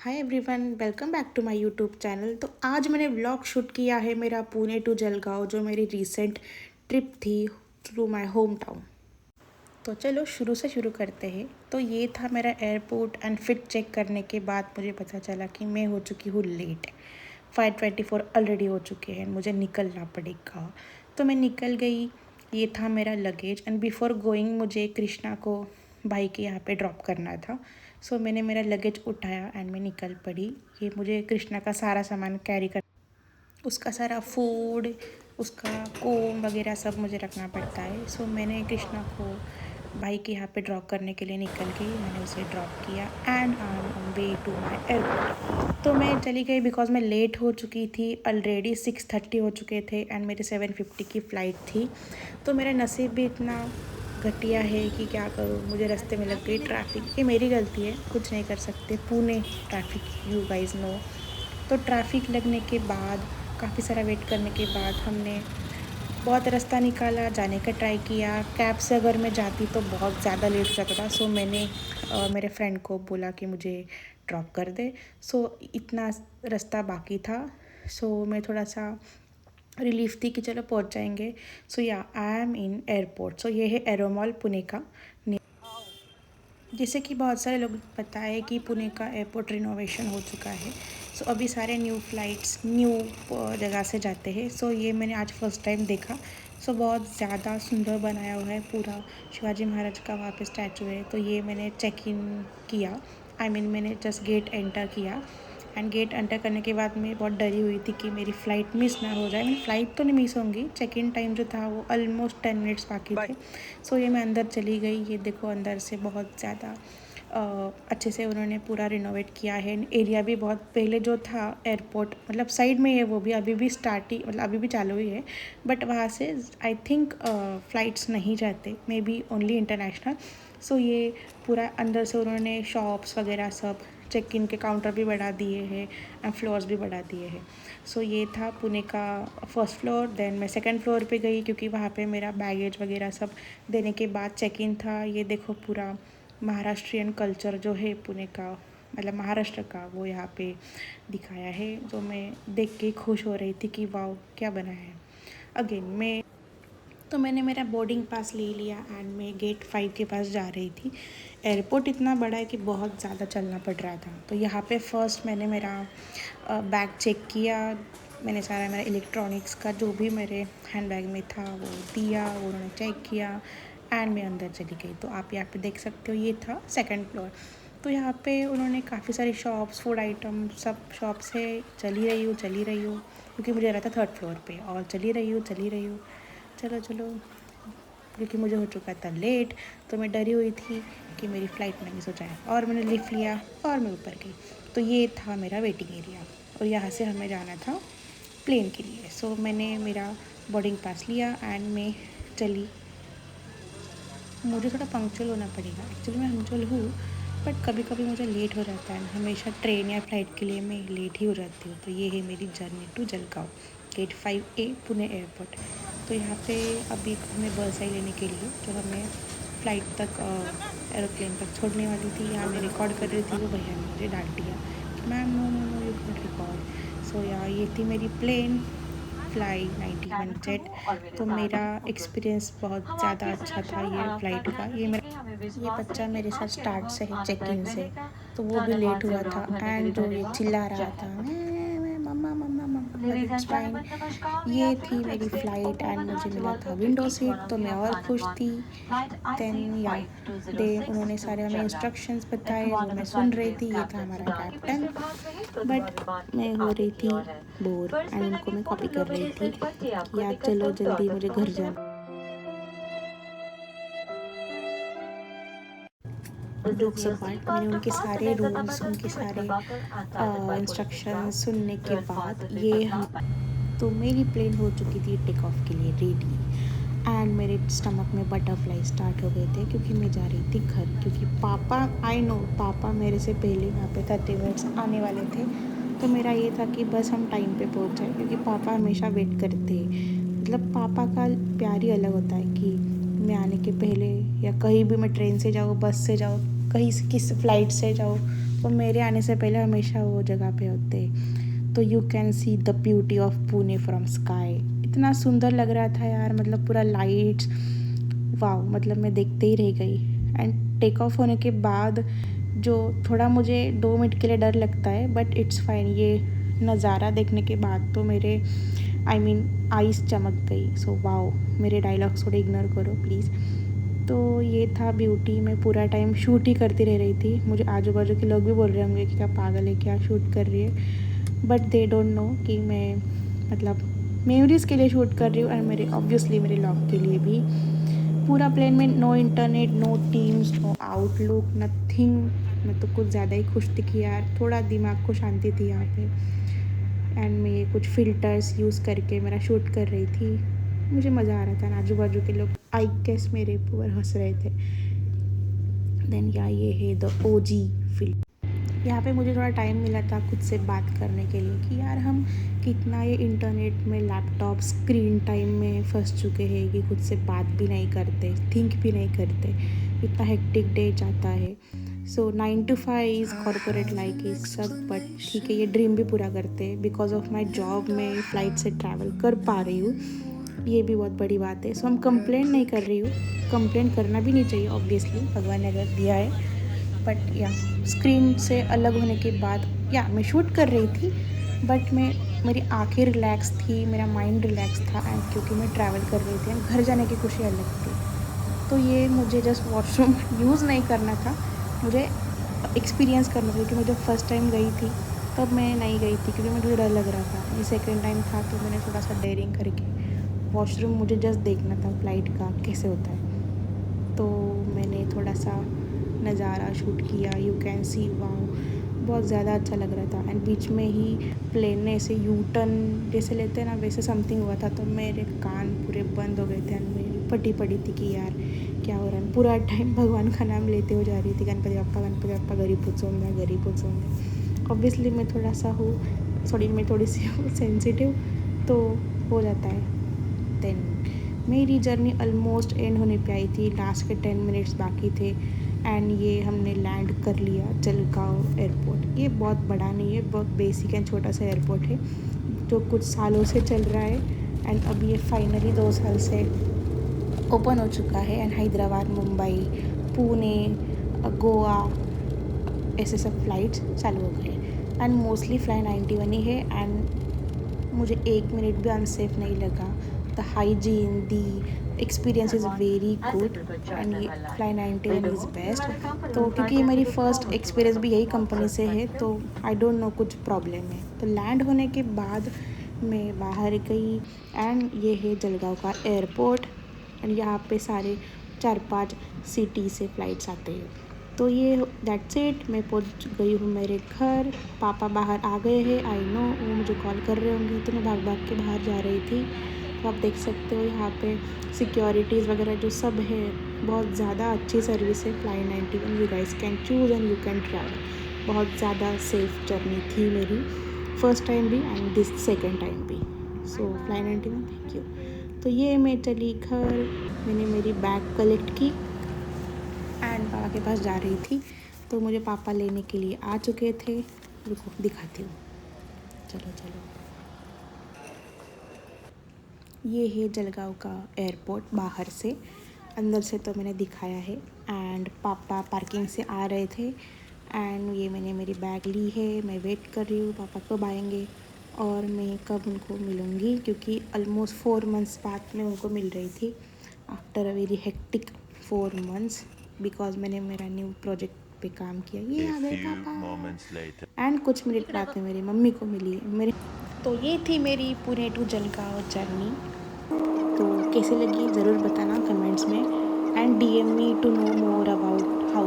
Hi everyone, welcome back to my YouTube channel. तो आज मैंने व्लॉग शूट किया है मेरा पुणे टू जलगांव, जो मेरी रीसेंट ट्रिप थी थ्रू माय होम टाउन। तो चलो शुरू से शुरू करते हैं। तो ये था मेरा एयरपोर्ट एंड फिर चेक करने के बाद मुझे पता चला कि मैं हो चुकी हूँ लेट। 5:24 ऑलरेडी हो चुके हैं, मुझे निकलना पड़ेगा। तो मैं निकल गई। ये था मेरा लगेज एंड बिफोर गोइंग मुझे कृष्णा को भाई के यहाँ पे ड्रॉप करना था। सो मैंने मेरा लगेज उठाया एंड मैं निकल पड़ी। ये मुझे कृष्णा का सारा सामान कैरी कर, उसका सारा फूड, उसका कोम वगैरह सब मुझे रखना पड़ता है। सो मैंने कृष्णा को भाई के यहाँ पे ड्रॉप करने के लिए निकल गई। मैंने उसे ड्रॉप किया and I am on way to my airport. तो मैं चली गई बिकॉज मैं लेट हो चुकी थी। ऑलरेडी 6:30 हो चुके थे एंड मेरी 7:50 की फ़्लाइट थी। तो मेरा नसीब भी इतना घटिया है कि क्या करूँ, मुझे रास्ते में लग गई ट्रैफिक। ये मेरी गलती है, कुछ नहीं कर सकते। Pune traffic, you guys know. तो ट्रैफिक लगने के बाद, काफ़ी सारा वेट करने के बाद हमने बहुत रास्ता निकाला, जाने का ट्राई किया। कैब से अगर मैं जाती तो बहुत ज़्यादा लेट हो जाता था। सो मैंने मेरे फ्रेंड को बोला कि मुझे ड्रॉप कर दे। सो इतना रास्ता बाकी था। सो मैं थोड़ा सा रिलीफ थी कि चलो पहुंच जाएंगे। सो या आई एम इन एयरपोर्ट। सो ये है एरोमॉल पुणे का। जैसे कि बहुत सारे लोग पता है कि पुणे का एयरपोर्ट रिनोवेशन हो चुका है। सो अभी सारे न्यू फ़्लाइट्स न्यू जगह से जाते हैं। सो ये मैंने आज फर्स्ट टाइम देखा। सो बहुत ज़्यादा सुंदर बनाया हुआ है पूरा। शिवाजी महाराज का वहाँ पे स्टैचू है। तो ये मैंने चेक इन किया। मैंने जस्ट गेट एंटर किया एंड गेट एंटर करने के बाद मैं बहुत डरी हुई थी कि मेरी फ़्लाइट मिस ना हो जाए। मेरी फ़्लाइट तो नहीं मिस होंगी, चेक इन टाइम जो था वो ऑलमोस्ट 10 मिनट्स बाकी थे। सो ये मैं अंदर चली गई। ये देखो अंदर से बहुत ज़्यादा अच्छे से उन्होंने पूरा रिनोवेट किया है। एरिया भी बहुत, पहले जो था एयरपोर्ट मतलब साइड में है, वो भी अभी भी स्टार्टिंग मतलब अभी भी चालू ही है। बट वहाँ से आई थिंक फ़्लाइट्स नहीं जाते, मे बी ओनली इंटरनेशनल। सो ये पूरा अंदर से उन्होंने शॉप्स वगैरह सब, चेक इन के काउंटर भी बढ़ा दिए हैं एंड फ्लोर्स भी बढ़ा दिए हैं। सो ये था पुणे का फर्स्ट फ्लोर। देन मैं सेकंड फ्लोर पे गई क्योंकि वहाँ पे मेरा बैगेज वगैरह सब देने के बाद चेक इन था। ये देखो पूरा महाराष्ट्रियन कल्चर जो है पुणे का, मतलब महाराष्ट्र का, वो यहाँ पे दिखाया है, जो मैं देख के खुश हो रही थी कि वाह क्या बनाया है। अगेन मैंने मेरा बोर्डिंग पास ले लिया एंड मैं गेट 5 के पास जा रही थी। एयरपोर्ट इतना बड़ा है कि बहुत ज़्यादा चलना पड़ रहा था। तो यहाँ पे फ़र्स्ट मैंने मेरा बैग चेक किया। मैंने सारा मेरा इलेक्ट्रॉनिक्स का जो भी मेरे हैंड बैग में था वो दिया, वो उन्होंने चेक किया एंड मैं अंदर चली गई। तो आप यहाँ पे देख सकते हो, ये था सेकंड फ्लोर। तो यहाँ पे उन्होंने काफ़ी सारी शॉप्स, फूड आइटम, सब शॉप्स है। चली रही हूँ क्योंकि मुझे रहता थर्ड फ्लोर पे, और चली रही हूँ। चलो चलो, क्योंकि मुझे हो चुका था लेट। तो मैं डरी हुई थी कि मेरी फ़्लाइट ना मिस हो जाए, और मैंने लिफ्ट लिया और मैं ऊपर गई। तो ये था मेरा वेटिंग एरिया और यहाँ से हमें जाना था प्लेन के लिए। सो मैंने मेरा बोर्डिंग पास लिया एंड मैं चली। मुझे थोड़ा पंक्चुअल होना पड़ेगा, एक्चुअली मैं पंक्चुअल हूँ, बट कभी कभी मुझे लेट हो जाता है। हमेशा ट्रेन या फ्लाइट के लिए मैं लेट ही हो जाती हूँ। तो ये है मेरी journey to Jalgaon, gate 5A Pune airport. तो यहाँ पे अभी हमें बस आई लेने के लिए, जो हमें फ़्लाइट तक एरोप्लेन तक छोड़ने वाली थी। यहाँ मैं रिकॉर्ड कर रही थी, वो भैया ने मुझे डांट दिया कि ma'am no no no you can't record. So यहाँ ये थी मेरी प्लेन फ्लाई 91 जेट। तो मेरा एक्सपीरियंस बहुत ज़्यादा अच्छा था ये फ़्लाइट का। ये बच्चा मेरे साथ स्टार्ट से है, चेक इन से, तो वो भी लेट हुआ था एंड जो ये चिल्ला रहा था मैं मम्मा मम्मा मम्मा, बट इट्स फाइन। ये थी मेरी फ़्लाइट एंड मुझे मिला था विंडो सीट, तो मैं और खुश थी। देन या दे उन्होंने सारे हमें इंस्ट्रक्शंस बताए, वो मैं सुन रही थी। ये था हमारा कैप्टन, बट मैं हो रही थी बोर एंड उनको मैं कॉपी कर रही थी कि यार चलो जल्दी मुझे घर जाना। जोक्स अपार्ट, मैंने उनके सारे रूल्स, उनके सारे इंस्ट्रक्शंस सुनने के बाद ये हम, तो मेरी प्लेन हो चुकी थी टेक ऑफ के लिए रेडी एंड मेरे स्टमक में बटरफ्लाई स्टार्ट हो गए थे क्योंकि मैं जा रही थी घर। क्योंकि पापा, आई नो पापा मेरे से पहले यहाँ पे 30 मिनट्स आने वाले थे। तो मेरा ये था कि बस हम टाइम पे पहुँच जाए, क्योंकि पापा हमेशा वेट करते हैं। मतलब पापा का प्यार ही अलग होता है कि मैं आने के पहले, या कहीं भी मैं ट्रेन से जाऊँ, बस से जाऊँ, कहीं से किस फ़्लाइट से जाऊँ, वो मेरे आने से पहले हमेशा वो जगह पे होते। तो you can see the beauty of Pune from sky. इतना सुंदर लग रहा था यार, मतलब पूरा लाइट्स, वाव, मतलब मैं देखते ही रह गई। एंड टेक ऑफ होने के बाद जो थोड़ा मुझे 2 मिनट के लिए डर लगता है, बट इट्स फाइन। ये नज़ारा देखने के बाद तो मेरे आईज चमक गई। सो वाओ, मेरे डायलॉग्स थोड़े इग्नोर करो प्लीज़। तो ये था ब्यूटी। मैं पूरा टाइम शूट ही करती रह रही थी। मुझे आजू बाजू के लोग भी बोल रहे होंगे कि क्या पागल है, क्या शूट कर रही है, बट दे डोंट नो कि मैं मतलब मेमोरीज़ के लिए शूट कर रही हूँ, और मेरे ऑब्वियसली मेरे लॉग के लिए भी। पूरा प्लेन में no internet, no Teams, no Outlook, nothing. मैं तो कुछ ज़्यादा ही खुश थी कि यार थोड़ा दिमाग को शांति थी यहाँ पे। एंड मैं ये कुछ फ़िल्टर्स यूज़ करके मेरा शूट कर रही थी। मुझे मज़ा आ रहा था। आजू बाजू के लोग आई गेस मेरे ऊपर हंस रहे थे। देन ये है द ओजी फिल्म। यहाँ पे मुझे थोड़ा टाइम मिला था खुद से बात करने के लिए कि यार हम कितना ये इंटरनेट में, लैपटॉप स्क्रीन टाइम में फंस चुके हैं कि खुद से बात भी नहीं करते, थिंक भी नहीं करते। इतना हेक्टिक डे जाता है। सो 9 to 5 is corporate like is सब, बट ठीक है, ये ड्रीम भी पूरा करते हैं। बिकॉज ऑफ माई जॉब मैं फ़्लाइट से ट्रैवल कर पा रही हूँ, ये भी बहुत बड़ी बात है। सो हम कंप्लेंट नहीं कर रही हूँ, कंप्लेंट करना भी नहीं चाहिए ऑब्वियसली, भगवान ने अगर दिया है। बट या स्क्रीन से अलग होने के बाद या मैं शूट कर रही थी, बट मेरी आंखें रिलैक्स थी, मेरा माइंड रिलैक्स था। एंड क्योंकि मैं ट्रैवल कर रही थी, घर जाने की खुशी अलग थी। तो ये मुझे जस्ट वॉशरूम यूज़ नहीं करना था, मुझे एक्सपीरियंस करना था। क्योंकि मैं जब फर्स्ट टाइम गई थी तब मैं नहीं गई थी, क्योंकि मुझे डर लग रहा था। ये सेकेंड टाइम था तो मैंने थोड़ा सा डेयरिंग करके वॉशरूम मुझे जस्ट देखना था फ़्लाइट का कैसे होता है। तो मैंने थोड़ा सा नज़ारा शूट किया। यू कैन सी, वाओ, बहुत ज़्यादा अच्छा लग रहा था। एंड बीच में ही प्लेन ने ऐसे यू टर्न जैसे लेते हैं ना, वैसे समथिंग हुआ था। तो मेरे कान पूरे बंद हो गए थे। एंड मेरी फटी पड़ी थी कि यार क्या हो रहा है। पूरा टाइम भगवान का नाम लेते हो जा रही थी, गणपति बप्पा घरी पोचूंगा। ऑब्वियसली मैं थोड़ा सा मैं थोड़ी सी हूँ सेंसिटिव, तो हो जाता है। देन मेरी जर्नी ऑलमोस्ट एंड होने पे आई थी, लास्ट के 10 मिनट्स बाकी थे। एंड ये हमने लैंड कर लिया जलगांव एयरपोर्ट। ये बहुत बड़ा नहीं है, बहुत बेसिक एंड छोटा सा एयरपोर्ट है जो कुछ सालों से चल रहा है। एंड अभी ये फाइनली 2 साल से ओपन हो चुका है। एंड हैदराबाद, मुंबई, पुणे, गोवा, ऐसे सब फ्लाइट्स चालू हो गए। एंड मोस्टली फ्लाई 91 ही है। एंड मुझे 1 मिनट भी अनसेफ नहीं लगा। The hygiene, the experience is very good. And ये फ्लाई 91 इज़ बेस्ट। तो क्योंकि ये मेरी फ़र्स्ट एक्सपीरियंस भी यही कंपनी से है, तो आई डोंट नो कुछ प्रॉब्लम है। तो लैंड होने के बाद मैं बाहर गई। एंड ये है जलगांव का एयरपोर्ट। एंड यहाँ पे सारे 4-5 सिटी से फ़्लाइट्स आते हैं। तो ये दैट्स इट। मैं पहुँच गई हूँ मेरे घर। पापा बाहर आ गए हैं, आई नो, वो मुझे कॉल कर रहे होंगे। तो मैं भाग भाग के बाहर जा रही थी। तो आप देख सकते हो यहाँ पे सिक्योरिटीज़ वगैरह जो सब है, बहुत ज़्यादा अच्छी सर्विस है fly 91। You guys can choose and you can travel. बहुत ज़्यादा सेफ जर्नी थी मेरी, फर्स्ट टाइम भी एंड दिस सेकेंड टाइम भी। सो फ्लाई 91, थैंक यू। तो ये मैं चली घर, मैंने मेरी बैग कलेक्ट की एंड पापा के पास जा रही थी। तो मुझे पापा लेने के लिए आ चुके थे। रुको दिखाती हूँ, चलो चलो। ये है जलगांव का एयरपोर्ट बाहर से। अंदर से तो मैंने दिखाया है। एंड पापा पार्किंग से आ रहे थे। एंड ये मैंने मेरी बैग ली है, मैं वेट कर रही हूँ पापा कब आएंगे और मैं कब उनको मिलूँगी, क्योंकि ऑलमोस्ट 4 मंथ्स बाद मैं उनको मिल रही थी। After a very hectic 4 months, because मैंने मेरा न्यू प्रोजेक्ट पे काम किया। ये आ गए पापा। एंड कुछ मिनट बाद में मेरी मम्मी को मिली मेरे। तो ये थी मेरी पुणे टू जलगांव जर्नी। तो कैसे लगी ज़रूर बताना कमेंट्स में। And DM me to know more about how